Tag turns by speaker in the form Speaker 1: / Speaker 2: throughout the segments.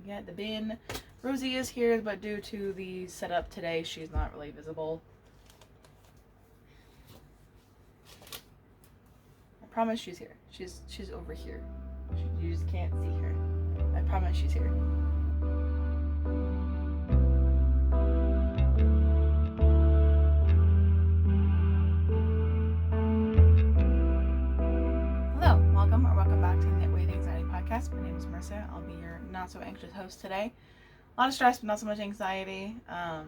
Speaker 1: get the bin. Rosie is here, but due to the setup today, she's not really visible. I promise she's here. She's over here. You just can't see her. I promise she's here. Hello, welcome back to the Away the Anixety Podcast. My name is Marissa. I'll be your not so anxious host today. A lot of stress, but not so much anxiety. Got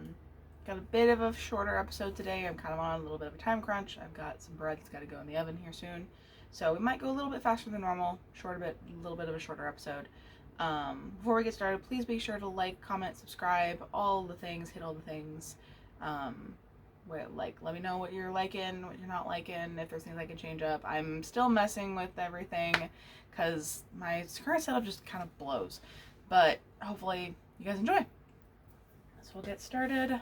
Speaker 1: a bit of a shorter episode today. I'm kind of on a little bit of a time crunch. I've got some bread that's got to go in the oven here soon. So we might go a little bit faster than normal, a little bit of a shorter episode. Before we get started, please be sure to like, comment, subscribe, all the things, hit all the things. Let me know what you're liking, what you're not liking, if there's things I can change up. I'm still messing with everything because my current setup just kind of blows. But hopefully you guys enjoy. So we'll get started.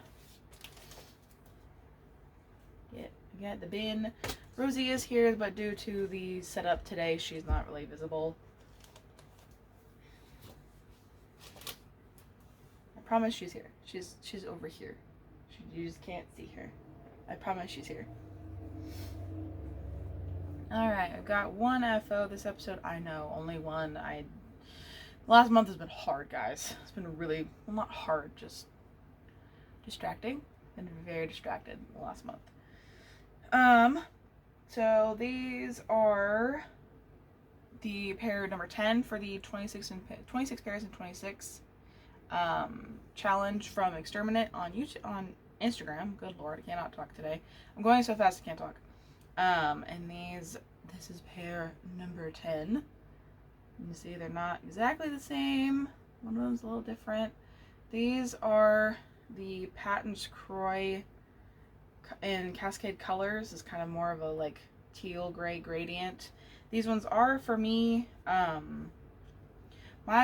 Speaker 1: Get the bin. Rosie is here, but due to the setup today, she's not really visible. I promise she's here. She's over here. You just can't see her. I promise she's here. Alright, I've got one FO this episode. I know, only one. Last month has been hard, guys. It's been really, well, not hard, just distracting. Been very distracted the last month. So these are the pair number 10 for the 26 pairs and 26 challenge from Exterminate on YouTube, on Instagram. Good lord, I cannot talk today. I'm going so fast I can't talk. And this is pair number 10. You see they're not exactly the same. One of them's a little different. These are the Patons Kroy in Cascade colors. Is kind of more of a like teal gray gradient. These ones are for me. My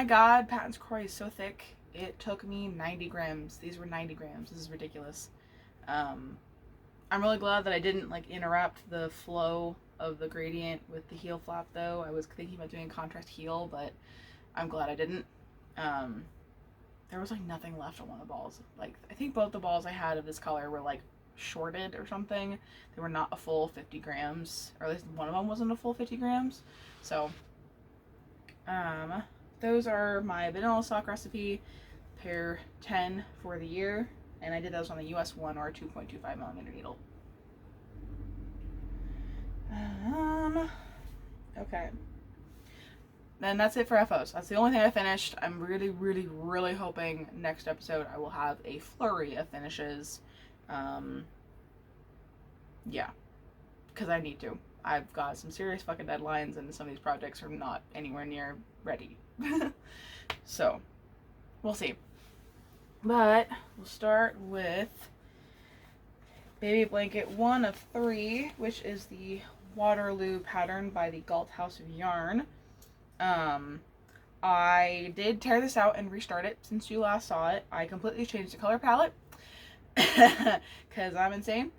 Speaker 1: god, Patons Kroy is so thick. It took me 90 grams. These were 90 grams. This is ridiculous. I'm really glad that I didn't like interrupt the flow of the gradient with the heel flap though. I was thinking about doing contrast heel, but I'm glad I didn't. There was like nothing left on one of the balls. Like I think both the balls I had of this color were like shorted or something. They were not a full 50 grams, or at least one of them wasn't a full 50 grams. So those are my vanilla stock recipe, pair 10 for the year, and I did those on the US 1 or 2.25mm needle. Okay. Then that's it for FOs. That's the only thing I finished. I'm really hoping next episode I will have a flurry of finishes. Yeah, because I need to. I've got some serious fucking deadlines and some of these projects are not anywhere near ready. So, we'll see. But, we'll start with Baby Blanket 1 of 3, which is the Waterloo pattern by the Galt House of Yarn. I did tear this out and restart it since you last saw it. I completely changed the color palette because I'm insane.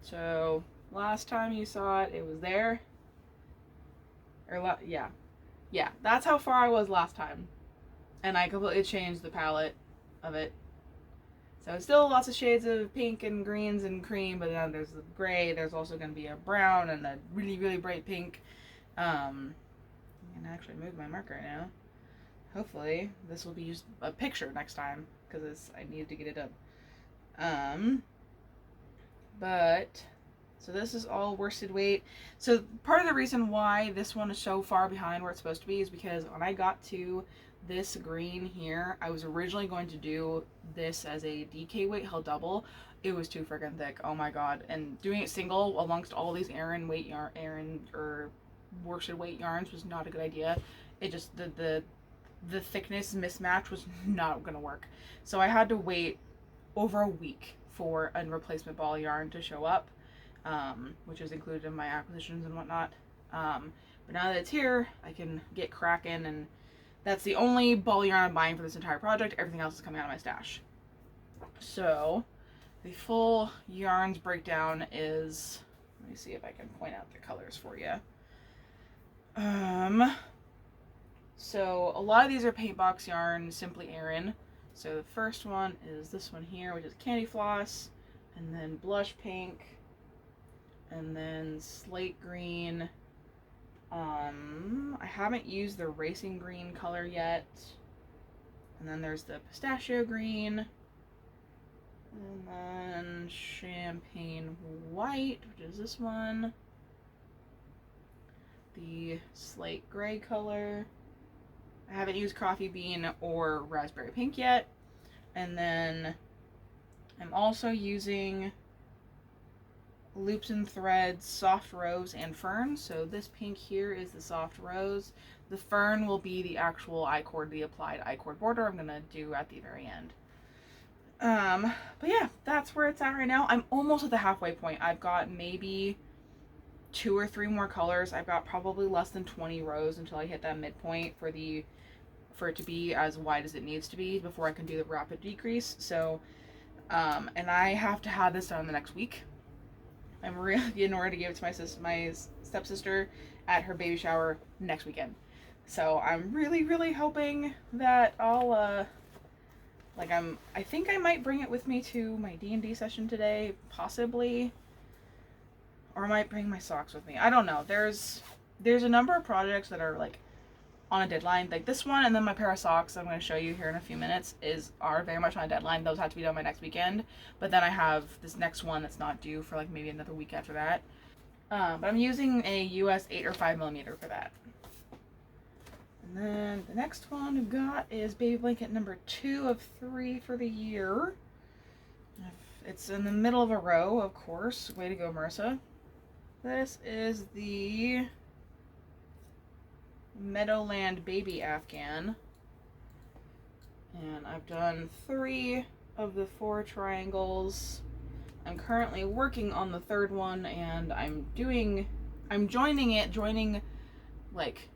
Speaker 1: So last time you saw it, it was there. Yeah, that's how far I was last time. And I completely changed the palette of it. So it's still lots of shades of pink and greens and cream, but then there's the gray. There's also going to be a brown and a really bright pink. I can actually move my marker now. Hopefully this will be just a picture next time because I needed to get it up. But so this is all worsted weight. So part of the reason why this one is so far behind where it's supposed to be is because when I got to this green here, I was originally going to do this as a DK weight held double. It was too freaking thick. Oh my god. And doing it single amongst all these Aran or worsted weight yarns was not a good idea. It just the thickness mismatch was not gonna work. So I had to wait over a week for a replacement ball yarn to show up, which is included in my acquisitions and whatnot. But now that it's here, I can get cracking, and that's the only ball yarn I'm buying for this entire project. Everything else is coming out of my stash. So the full yarns breakdown is, let me see if I can point out the colors for you. So a lot of these are Paintbox yarn, simply Aran. So the first one is this one here, which is Candyfloss, and then blush pink, and then slate green. I haven't used the racing green color yet. And then there's the pistachio green. And then champagne white, which is this one. The slate gray color. I haven't used coffee bean or raspberry pink yet. And then I'm also using Loops and Threads, Soft Rose, and Fern. So this pink here is the Soft Rose. The Fern will be the actual I-cord, the applied I-cord border I'm going to do at the very end. But yeah, that's where it's at right now. I'm almost at the halfway point. I've got maybe 2 or 3 more colors. I've got probably less than 20 rows until I hit that midpoint for it to be as wide as it needs to be before I can do the rapid decrease. So, and I have to have this done in the next week. I'm really in order to give it to my stepsister at her baby shower next weekend. So I'm really, really hoping that I'll, I think I might bring it with me to my D&D session today, possibly. Or I might bring my socks with me. I don't know. There's a number of projects that are, like, on a deadline. Like this one, and then my pair of socks I'm going to show you here in a few minutes are very much on a deadline. Those have to be done by next weekend. But then I have this next one that's not due for, like, maybe another week after that. But I'm using a US 8 or 5 millimeter for that. And then the next one we've got is baby blanket number 2 of 3 for the year. It's in the middle of a row, of course. Way to go, Marissa. This is the Meadowland baby Afghan. And I've done 3 of the 4 triangles. I'm currently working on the 3rd one, and I'm joining, like,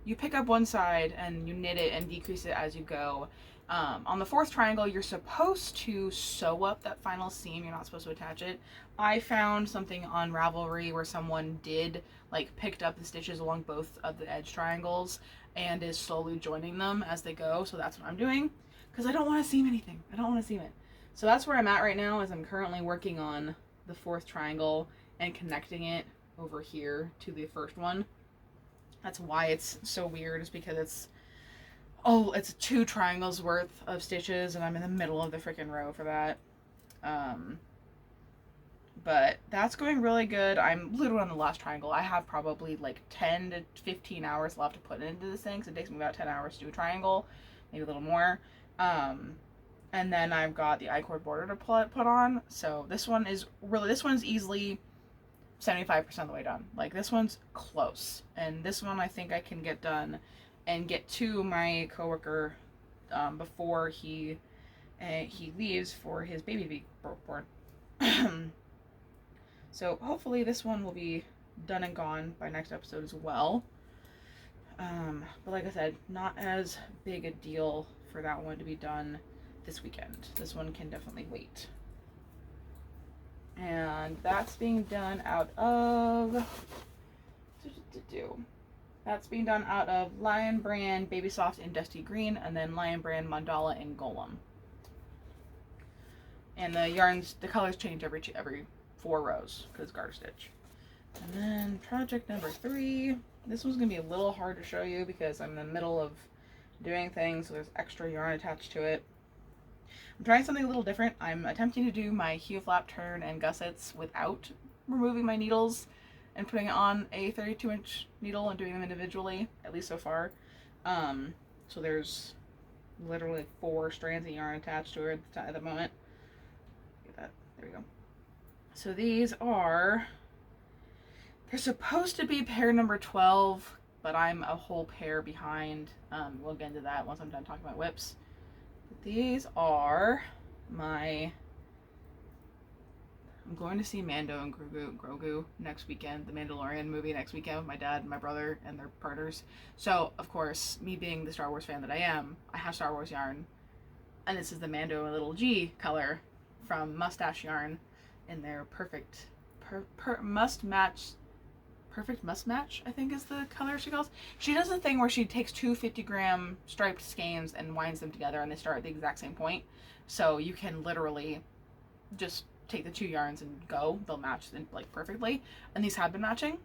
Speaker 1: you pick up one side and you knit it and decrease it as you go. On the 4th triangle, you're supposed to sew up that final seam. You're not supposed to attach it. I found something on Ravelry where someone picked up the stitches along both of the edge triangles and is slowly joining them as they go. So that's what I'm doing, because I don't want to seam anything. I don't want to seam it. So that's where I'm at right now, is I'm currently working on the 4th triangle and connecting it over here to the 1st one. That's why it's so weird, is because it's 2 triangles worth of stitches, and I'm in the middle of the freaking row for that. But that's going really good. I'm literally on the last triangle. I have probably like 10 to 15 hours left to put into this thing, so it takes me about 10 hours to do a triangle, maybe a little more. And then I've got the I-cord border to put on. So this one's easily 75% of the way done. Like, this one's close. And this one I think I can get done and get to my coworker before he leaves for his baby born. So hopefully this one will be done and gone by next episode as well. But like I said, not as big a deal for that one to be done this weekend. This one can definitely wait. And that's being done out of Lion Brand Baby Soft in Dusty Green, and then Lion Brand Mandala in Golem. And the colors change every 4 rows because it's garter stitch. And then project number 3. This one's gonna be a little hard to show you because I'm in the middle of doing things, so there's extra yarn attached to it. I'm trying something a little different. I'm attempting to do my heel flap turn and gussets without removing my needles and putting it on a 32-inch needle and doing them individually, at least so far. So there's literally 4 strands of yarn attached to it at the moment. Get that? There we go. So these they're supposed to be pair number 12, but I'm a whole pair behind. We'll get into that once I'm done talking about whips. But these are I'm going to see Mando and Grogu next weekend, the Mandalorian movie next weekend, with my dad and my brother and their partners. So, of course, me being the Star Wars fan that I am, I have Star Wars yarn. And this is the Mando and Little G color from Mustache Yarn in their perfect, must-match Perfect Must Match, I think is the color she calls. She does the thing where she takes two 50-gram striped skeins and winds them together, and they start at the exact same point. So you can literally just take the two yarns and go. They'll match like perfectly. And these have been matching.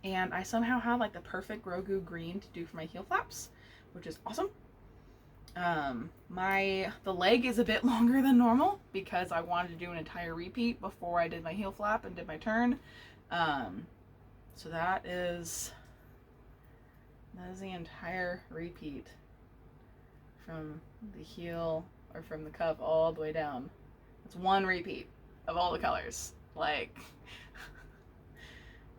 Speaker 1: And I somehow have like the perfect Grogu green to do for my heel flaps, which is awesome. The leg is a bit longer than normal because I wanted to do an entire repeat before I did my heel flap and did my turn. So that is the entire repeat from the heel or from the cuff all the way down. It's one repeat of all the colors. Like,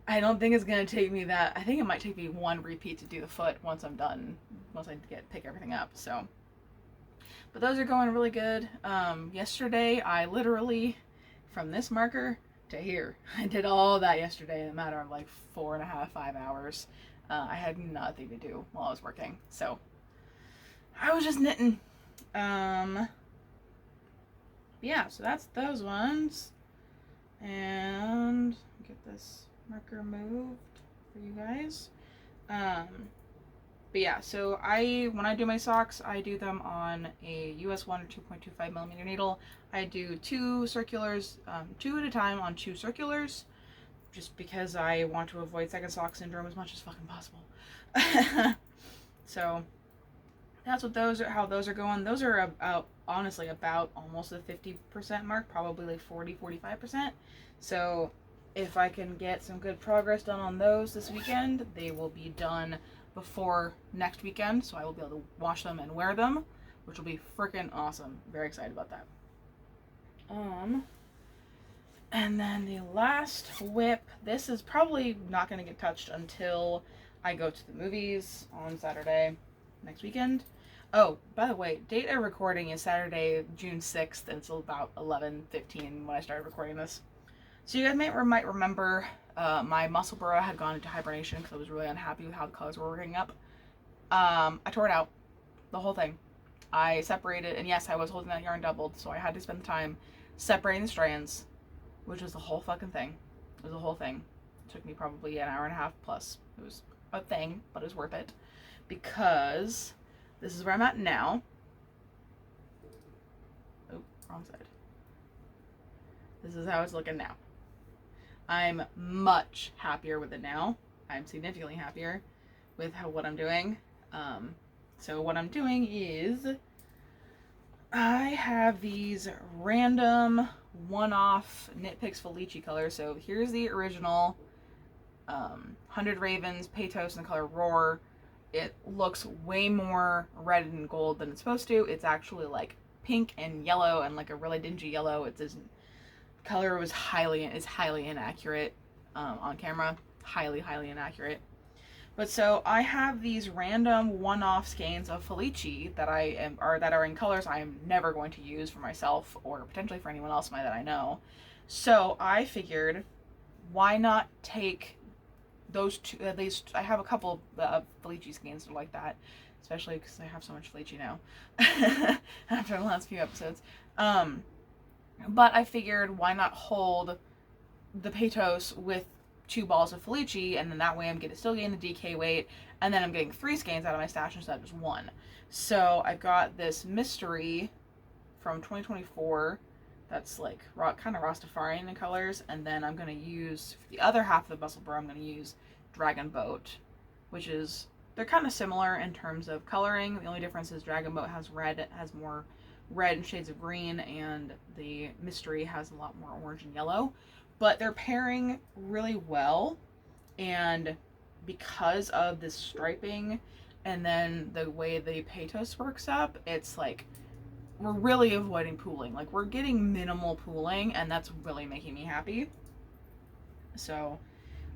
Speaker 1: I don't think it's gonna take me that. I think it might take me one repeat to do the foot once I'm done, once I pick everything up. So, but those are going really good. Yesterday I literally, from this marker to here, I did all that yesterday in a matter of like 4.5, 5 hours. I had nothing to do while I was working, so I was just knitting. Yeah, so that's those ones. And get this marker moved for you guys. But yeah, so when I do my socks, I do them on a US 1 or 2.25 millimeter needle. I do 2 circulars, 2 at a time on 2 circulars, just because I want to avoid second sock syndrome as much as fucking possible. So that's what how those are going. Those are honestly about almost the 50% mark, probably like 40-45%. So if I can get some good progress done on those this weekend, they will be done before next weekend, so I will be able to wash them and wear them, which will be freaking awesome. Very excited about that. And then the last whip, this is probably not going to get touched until I go to the movies on Saturday next weekend. Oh, by the way, date of recording is Saturday, June 6th, and it's about 11:15 when I started recording this. So you guys might remember my Musselburgh had gone into hibernation because I was really unhappy with how the colors were working up. I tore it out, the whole thing. I separated, and yes, I was holding that yarn doubled, so I had to spend the time separating the strands, which was the whole fucking thing. It was the whole thing. It took me probably an hour and a half plus. It was a thing, but it was worth it because this is where I'm at now. Oh, wrong side. This is how it's looking now. I'm much happier with it now. I'm significantly happier with what I'm doing. So what I'm doing is I have these random one-off Knit Picks Felici colors. So here's the original 100 Ravens Patos in the color Roar. It looks way more red and gold than it's supposed to. It's actually like pink and yellow and like a really dingy yellow. It's this color is highly inaccurate on camera. Highly inaccurate. But so I have these random one-off skeins of Felici that are in colors I am never going to use for myself or potentially for anyone else that I know. So I figured, why not take those two? At least I have a couple of Felici skeins that are like that, especially because I have so much Felici now after the last few episodes. But I figured, why not hold the Patos with 2 balls of Felici, and then that way I'm still getting the DK weight, and then I'm getting 3 skeins out of my stash instead of just 1. So I got this mystery from 2024 that's like kind of Rastafarian in colors, and then I'm going to use, for the other half of the Musselburgh, I'm going to use Dragonboat, which is, they're kind of similar in terms of coloring. The only difference is Dragonboat has red, it has more red and shades of green, and the mystery has a lot more orange and yellow. But they're pairing really well, and because of this striping and then the way the Patos works up, it's like we're really avoiding pooling. Like, we're getting minimal pooling, and that's really making me happy. So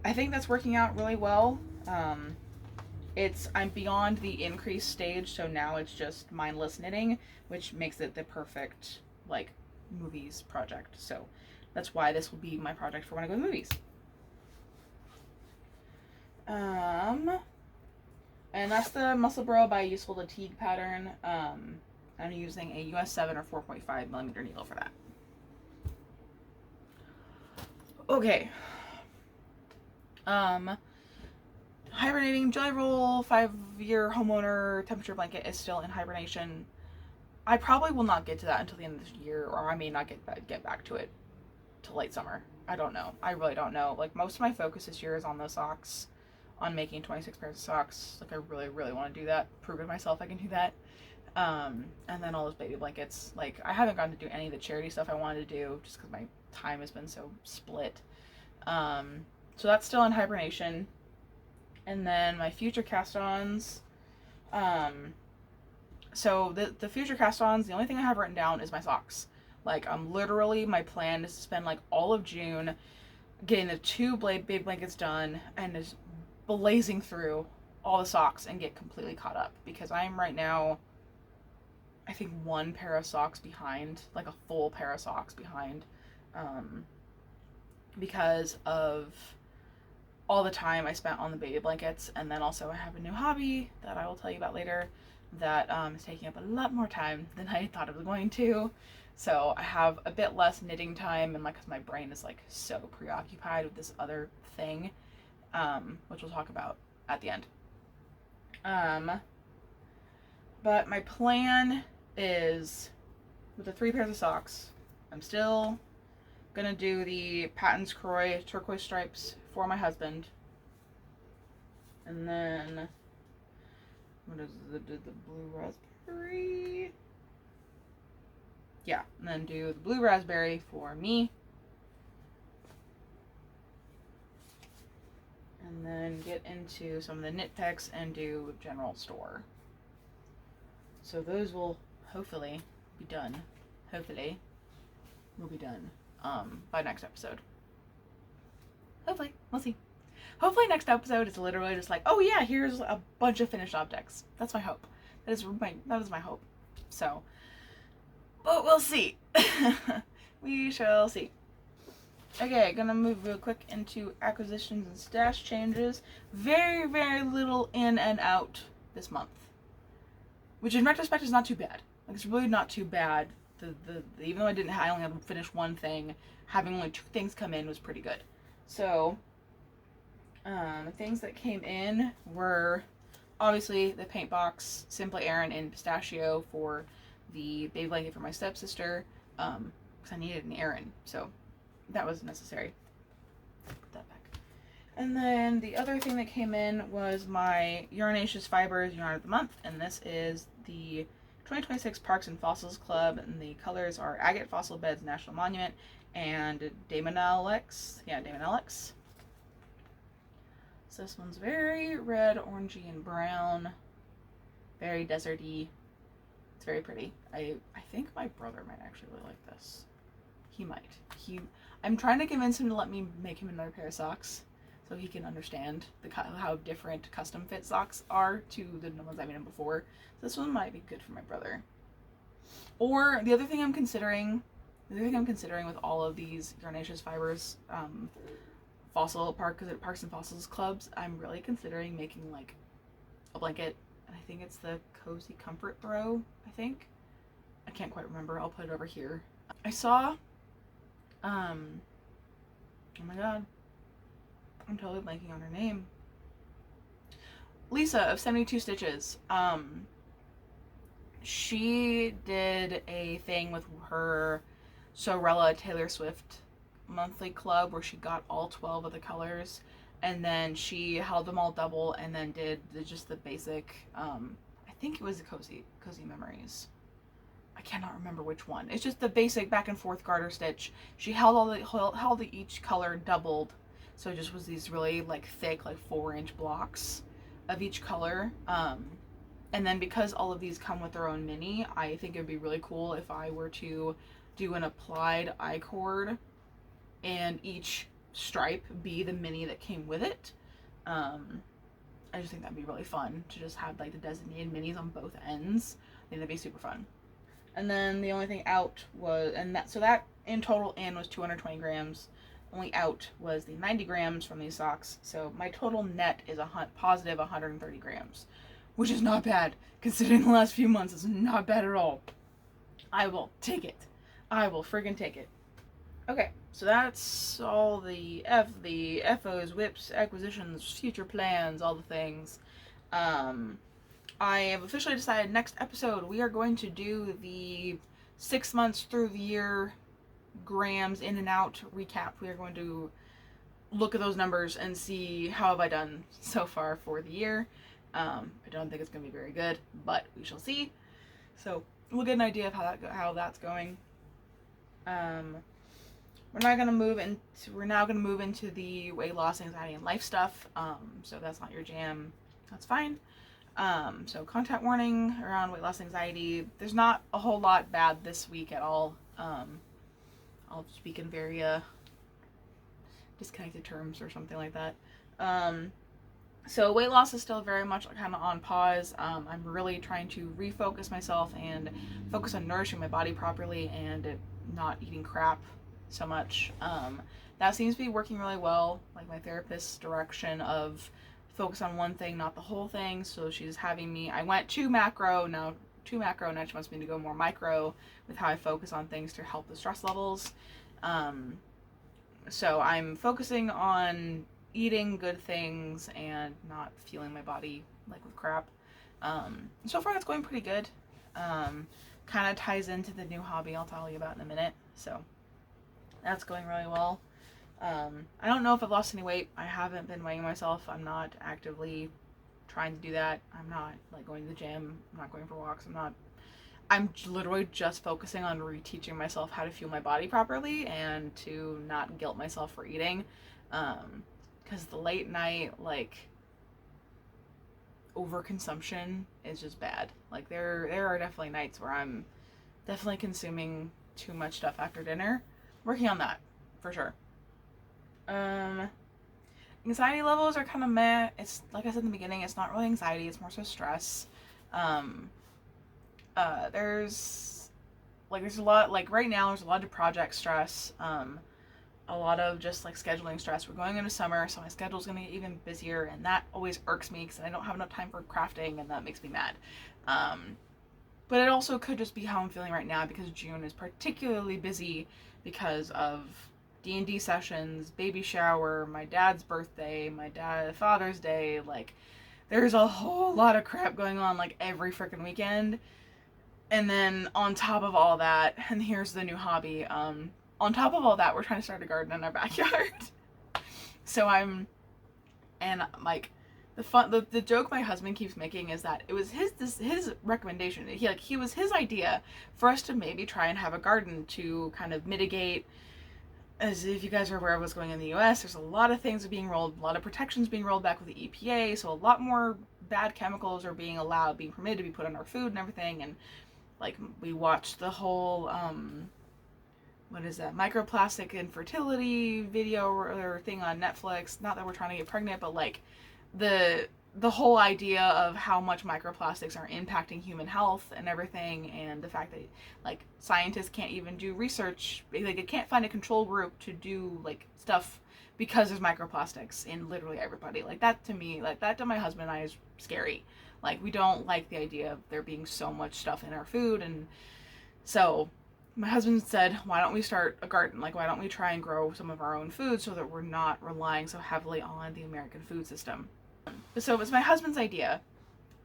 Speaker 1: I think that's working out really well. I'm beyond the increase stage, so now it's just mindless knitting, which makes it the perfect like movies project. So that's why this will be my project for when I go to the movies. And that's the Musselburgh by Ysolda Teague pattern. I'm using a US 7 or 4.5 millimeter needle for that. Okay. Hibernating jelly roll, 5-year homeowner temperature blanket is still in hibernation. I probably will not get to that until the end of this year, or I may not get back to it till late summer. I don't know. I really don't know. Like, most of my focus this year is on those socks, on making 26 pairs of socks. Like, I really, really want to do that. Prove to myself I can do that. And then all those baby blankets. Like, I haven't gotten to do any of the charity stuff I wanted to do, just because my time has been so split. So that's still in hibernation. And then my future cast-ons, so the future cast-ons, the only thing I have written down is my socks. Like, literally, my plan is to spend, like, all of June getting the 2 baby blankets done and just blazing through all the socks and get completely caught up. Because I am right now, I think, 1 pair of socks behind, like a full pair of socks behind, because of all the time I spent on the baby blankets. And then also I have a new hobby that I will tell you about later that is taking up a lot more time than I thought it was going to. So I have a bit less knitting time, and like, cause my brain is like so preoccupied with this other thing, which we'll talk about at the end. But my plan is, with the 3 pairs of socks, I'm still gonna do the Patons Kroy turquoise stripes for my husband. And then, what is the blue raspberry? Yeah, and then do the blue raspberry for me. And then get into some of the knit picks and do general store. So those will hopefully be done. Hopefully will be done by next episode. Hopefully. We'll see. Hopefully next episode is literally just like, oh yeah, here's a bunch of finished objects. That's my hope. That is my hope. So, but we'll see. We shall see. Okay, gonna move real quick into acquisitions and stash changes. Very, very little in and out this month, which in retrospect is not too bad. Like, it's really not too bad. Even though I only had to finish 1 thing, having only 2 things come in was pretty good. So, things that came in were obviously the Paintbox, Simply Aran and Pistachio for the baby blanket for my stepsister, because I needed an Aran, so that was necessary. Put that back. And then the other thing that came in was my Yarnaceous Fibers Yarn of the Month, and this is the 2026 Parks and Fossils Club, and the colors are Agate Fossil Beds National Monument and Damonalex. Yeah, Damonalex. So this one's very red, orangey, and brown. Very deserty. It's very pretty. I think my brother might actually really like this. He might. I'm trying to convince him to let me make him another pair of socks so he can understand how different custom fit socks are to the ones I made him before. So this one might be good for my brother. Or the other thing I'm considering with all of these Yarnaceous Fibers Parks and Fossils clubs, I'm really considering making like a blanket, and I think it's the Cozy Comfort Throw, I think. I can't quite remember. I'll put it over here. I saw oh my god, I'm totally blanking on her name. Lisa of 72 Stitches. She did a thing with her Sorella Taylor Swift monthly club where she got all 12 of the colors, and then she held them all double and then did just the basic, I think it was the Cozy Memories. I cannot remember which one. It's just the basic back and forth garter stitch. She held each color doubled, so it just was these really like thick, like 4-inch blocks of each color. And then because all of these come with their own mini, I think it'd be really cool if I were to do an applied I-cord and each stripe be the mini that came with it. I just think that'd be really fun to just have like the designated minis on both ends. I think that'd be super fun. And then the only thing out was, that in total in was 220 grams. Only out was the 90 grams from these socks. So my total net is positive 130 grams, which is not bad considering the last few months. It's not bad at all. I will take it. I will friggin' take it. Okay, so that's all the FOs, whips, acquisitions, future plans, all the things. Um, I have officially decided next episode we are going to do the 6 months through the year grams in and out recap. We are going to look at those numbers and see how have I done so far for the year. I don't think it's going to be very good, but we shall see. So we'll get an idea of how that's going. We're now gonna move into the weight loss, anxiety, and life stuff. So if that's not your jam, that's fine. So content warning around weight loss, anxiety. There's not a whole lot bad this week at all. I'll speak in very disconnected terms or something like that. So weight loss is still very much kind of on pause. I'm really trying to refocus myself and focus on nourishing my body properly and not eating crap so much. That seems to be working really well. Like my therapist's direction of focus on one thing, not the whole thing. So she's having me, I went to macro, now she wants me to go more micro with how I focus on things to help the stress levels. So I'm focusing on eating good things and not fueling my body like with crap. So far it's going pretty good. Kind of ties into the new hobby I'll tell you about in a minute. So that's going really well. I don't know if I've lost any weight. I haven't been weighing myself. I'm not actively trying to do that. I'm not like going to the gym. I'm not going for walks. I'm literally just focusing on reteaching myself how to fuel my body properly and to not guilt myself for eating. Because the late night, like, overconsumption is just bad. Like, there are definitely nights where I'm definitely consuming too much stuff after dinner. Working on that, for sure. Anxiety levels are kind of meh. It's, like I said in the beginning, it's not really anxiety, it's more so stress. There's a lot, like, right now there's a lot of project stress. A lot of just like scheduling stress. We're going into summer, so my schedule's gonna get even busier, and that always irks me because I don't have enough time for crafting, and that makes me mad. But it also could just be how I'm feeling right now because June is particularly busy because of D&D sessions, baby shower, my dad's birthday, Father's Day. Like, there's a whole lot of crap going on like every freaking weekend. And then on top of all that, and here's the new hobby. On top of all that, we're trying to start a garden in our backyard. So the joke my husband keeps making is that it was his recommendation. He was his idea for us to maybe try and have a garden to kind of mitigate. As if you guys are aware of what's going on in the US, there's a lot of things a lot of protections being rolled back with the EPA, so a lot more bad chemicals are being permitted to be put on our food and everything. And like, we watched the whole what is that, microplastic infertility video or thing on Netflix. Not that we're trying to get pregnant, but like the whole idea of how much microplastics are impacting human health and everything, and the fact that like scientists can't even do research, like they can't find a control group to do like stuff because there's microplastics in literally everybody. Like, that to me, like that to my husband and I is scary. Like, we don't like the idea of there being so much stuff in our food. And so my husband said, why don't we start a garden? Like, why don't we try and grow some of our own food so that we're not relying so heavily on the American food system? So it was my husband's idea.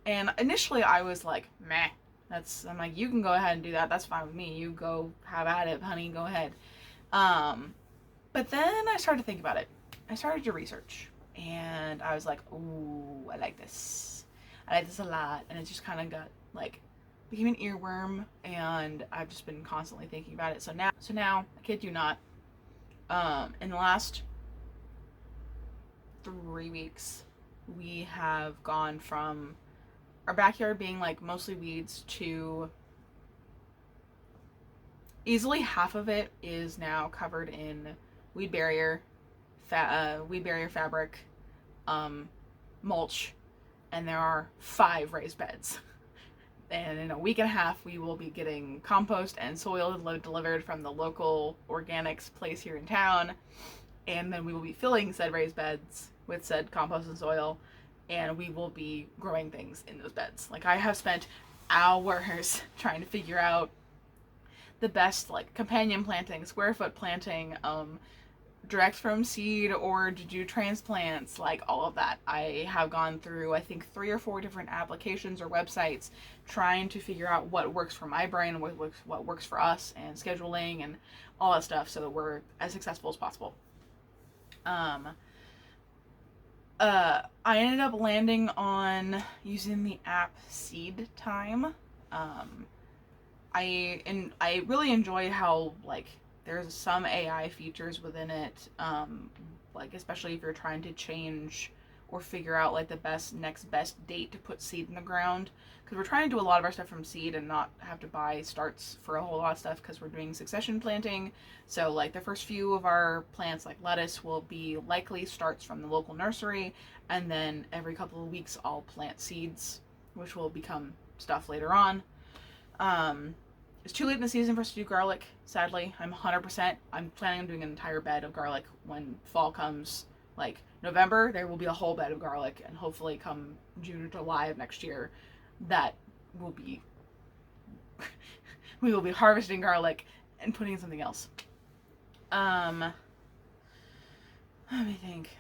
Speaker 1: And initially I was like, meh. I'm like, you can go ahead and do that. That's fine with me. You go have at it, honey. Go ahead. But then I started to think about it. I started to research. And I was like, ooh, I like this. I like this a lot. And it just kind of got like, became an earworm, and I've just been constantly thinking about it. So now, I kid you not, in the last 3 weeks, we have gone from our backyard being like mostly weeds to easily half of it is now covered in weed barrier fabric, mulch, and there are 5 raised beds. And in a week and a half, we will be getting compost and soil delivered from the local organics place here in town. And then we will be filling said raised beds with said compost and soil. And we will be growing things in those beds. Like, I have spent hours trying to figure out the best like companion planting, square foot planting, direct from seed or to do transplants, like all of that. I have gone through, I think, 3 or 4 different applications or websites trying to figure out what works for my brain, what works for us, and scheduling and all that stuff so that we're as successful as possible. I ended up landing on using the app Seed Time. I really enjoy how, like, there's some AI features within it, like especially if you're trying to change or figure out like the next best date to put seed in the ground, because we're trying to do a lot of our stuff from seed and not have to buy starts for a whole lot of stuff because we're doing succession planting. So like the first few of our plants, like lettuce, will be likely starts from the local nursery, and then every couple of weeks I'll plant seeds, which will become stuff later on. It's too late in the season for us to do garlic, sadly. I'm planning on doing an entire bed of garlic when fall comes. Like November, there will be a whole bed of garlic, and hopefully come June or July of next year, that will be, we will be harvesting garlic and putting in something else. Let me think.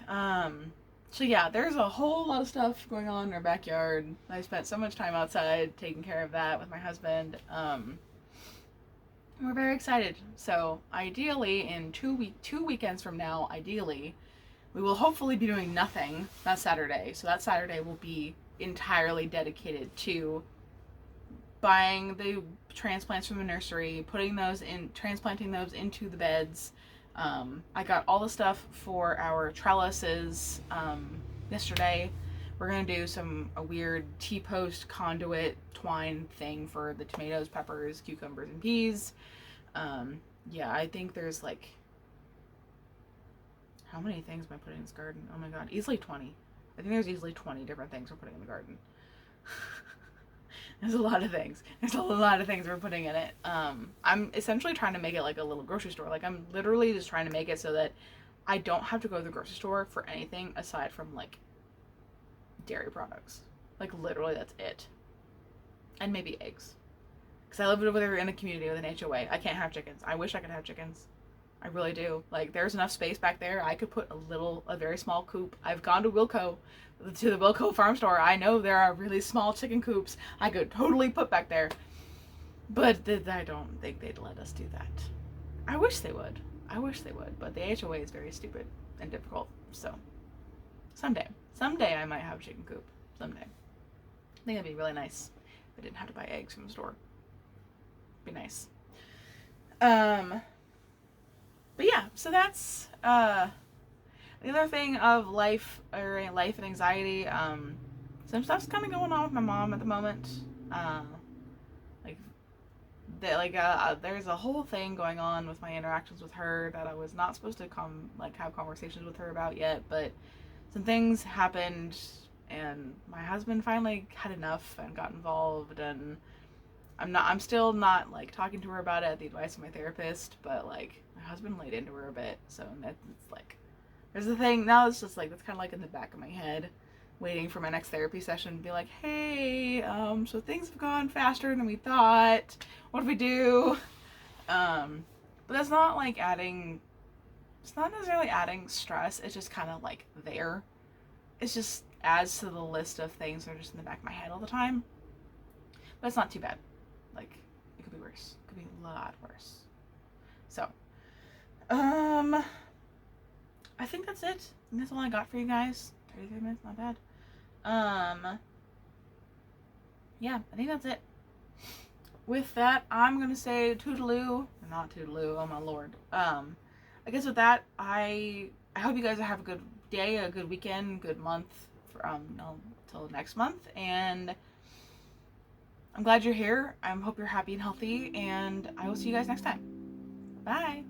Speaker 1: So yeah, there's a whole lot of stuff going on in our backyard. I spent so much time outside taking care of that with my husband. We're very excited. So ideally, in 2 weekends from now, ideally, we will hopefully be doing nothing that Saturday. So that Saturday will be entirely dedicated to buying the transplants from the nursery, transplanting those into the beds. I got all the stuff for our trellises yesterday. We're going to do a weird T-post conduit twine thing for the tomatoes, peppers, cucumbers, and peas. Yeah, I think there's like, how many things am I putting in this garden? Oh my god, easily 20. I think there's easily 20 different things we're putting in the garden. There's a lot of things. There's a lot of things we're putting in it. I'm essentially trying to make it like a little grocery store. Like, I'm literally just trying to make it so that I don't have to go to the grocery store for anything aside from like dairy products. Like, literally that's it. And maybe eggs. Because I live over there in a community with an HOA. I can't have chickens. I wish I could have chickens. I really do. Like, there's enough space back there. I could put a very small coop. I've gone to the Wilco farm store. I know there are really small chicken coops I could totally put back there. But I don't think they'd let us do that. I wish they would. But the HOA is very stupid and difficult. So, someday I might have a chicken coop. Someday. I think that'd be really nice if I didn't have to buy eggs from the store. Be nice. But yeah, so that's the other thing of life and anxiety. Some stuff's kind of going on with my mom at the moment. There's a whole thing going on with my interactions with her that I was not supposed to have conversations with her about yet, but some things happened and my husband finally had enough and got involved, and I'm still not like talking to her about it at the advice of my therapist, but like my husband laid into her a bit, so it's like there's the thing now. It's just like that's kind of like in the back of my head, waiting for my next therapy session to be like, hey, so things have gone faster than we thought. What do we do? But that's not like it's not necessarily adding stress. It's just kind of like there. It's just adds to the list of things that are just in the back of my head all the time. But it's not too bad. Like, it could be worse. It could be a lot worse. So, I think that's it. I think that's all I got for you guys. 33 minutes, not bad. Yeah, I think that's it. With that, I'm gonna say toodaloo. Or not toodaloo, oh my lord. I guess with that, I hope you guys have a good day, a good weekend, good month, till next month, and I'm glad you're here. I hope you're happy and healthy, and I will see you guys next time. Bye!